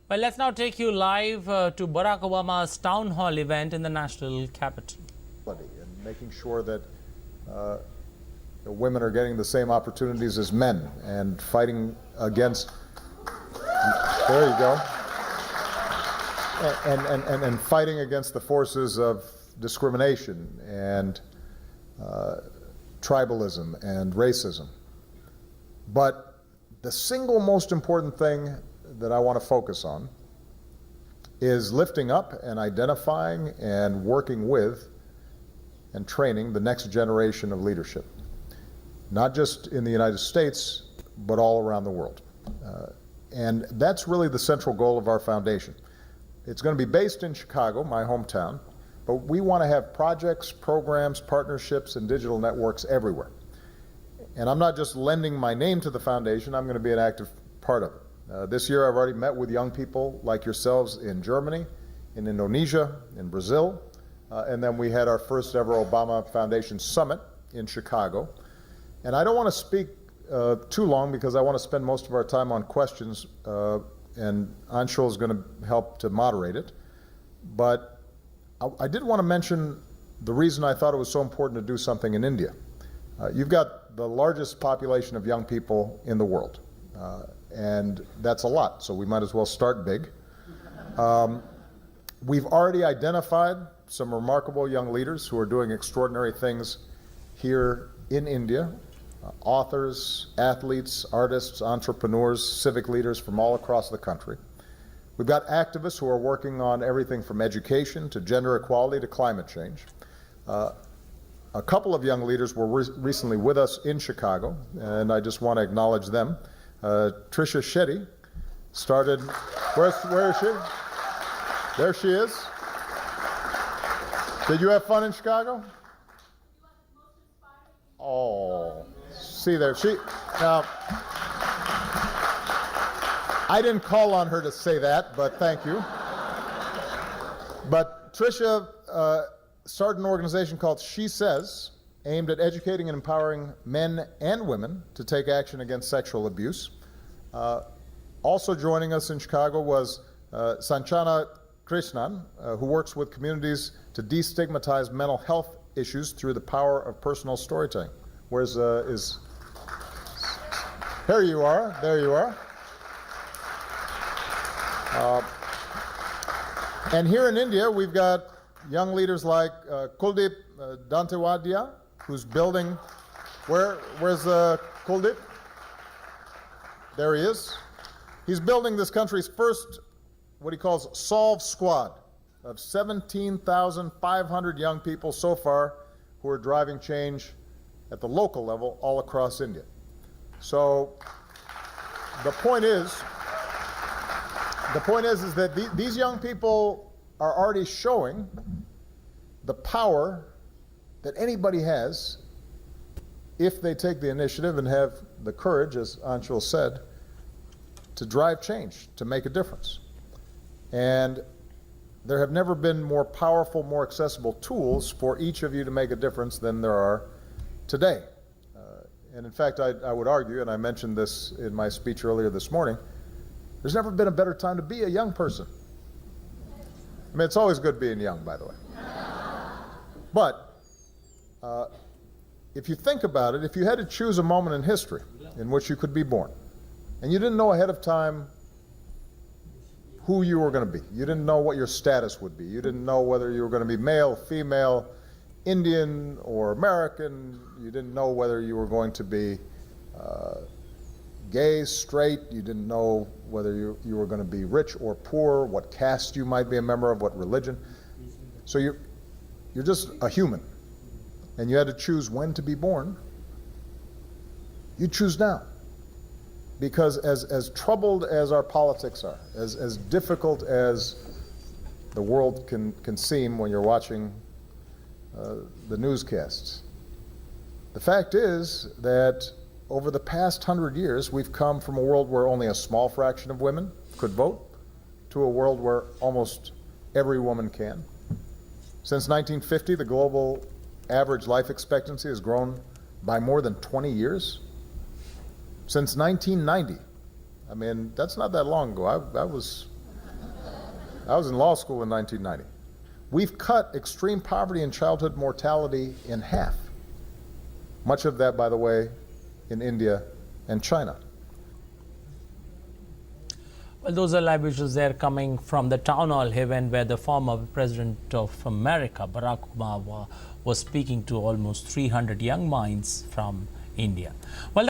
Well, let's now take you live to Barack Obama's town hall event in the national capital. And making sure that women are getting the same opportunities as men and fighting against, there you go, and fighting against the forces of discrimination and tribalism and racism. But the single most important thing that I want to focus on is lifting up and identifying and working with and training the next generation of leadership, not just in the United States, but all around the world. And that's really the central goal of our foundation. It's going to be based in Chicago, my hometown, but we want to have projects, programs, partnerships, and digital networks everywhere. And I'm not just lending my name to the foundation, I'm going to be an active part of it. This year I've already met with young people like yourselves in Germany, in Indonesia, in Brazil, and then we had our first ever Obama Foundation Summit in Chicago. And I don't want to speak too long because I want to spend most of our time on questions, and Anshul is going to help to moderate it. But I did want to mention the reason I thought it was so important to do something in India. You've got the largest population of young people in the world. And that's a lot, so we might as well start big. We've already identified some remarkable young leaders who are doing extraordinary things here in India, authors, athletes, artists, entrepreneurs, civic leaders from all across the country. We've got activists who are working on everything from education to gender equality to climate change. A couple of young leaders were recently with us in Chicago, and I just want to acknowledge them. Trisha Shetty started, where is she? There she is. Did you have fun in Chicago? Oh, see there, now, I didn't call on her to say that, but thank you. But Trisha started an organization called She Says, aimed at educating and empowering men and women to take action against sexual abuse. Also joining us in Chicago was Sanchana Krishnan, who works with communities to destigmatize mental health issues through the power of personal storytelling. Where's there you are, there you are. And here in India, we've got young leaders like Kuldeep Dantewadia, who's building, where's Kuldeep? There he is. He's building this country's first, what he calls Solve Squad of 17,500 young people so far who are driving change at the local level all across India. So the point is that these young people are already showing the power that anybody has if they take the initiative and have the courage, as Anshul said, to drive change, to make a difference. And there have never been more powerful, more accessible tools for each of you to make a difference than there are today. And in fact, I would argue, and I mentioned this in my speech earlier this morning, there's never been a better time to be a young person. I mean, it's always good being young, by the way. But if you think about it, if you had to choose a moment in history in which you could be born, and you didn't know ahead of time who you were going to be, you didn't know what your status would be, you didn't know whether you were going to be male, female, Indian, or American, you didn't know whether you were going to be gay, straight, you didn't know whether you were going to be rich or poor, what caste you might be a member of, what religion. So you're just a human, and you had to choose when to be born. You choose now. Because as troubled as our politics are, as difficult as the world can seem when you're watching the newscasts, the fact is that over the past 100 years, we've come from a world where only a small fraction of women could vote to a world where almost every woman can. Since 1950, the global average life expectancy has grown by more than 20 years. Since 1990, I mean, that's not that long ago. I was I was in law school in 1990. We've cut extreme poverty and childhood mortality in half. Much of that, by the way, in India and China. Well, those are live visuals there coming from the town hall event where the former President of America, Barack Obama, was speaking to almost 300 young minds from India. Well,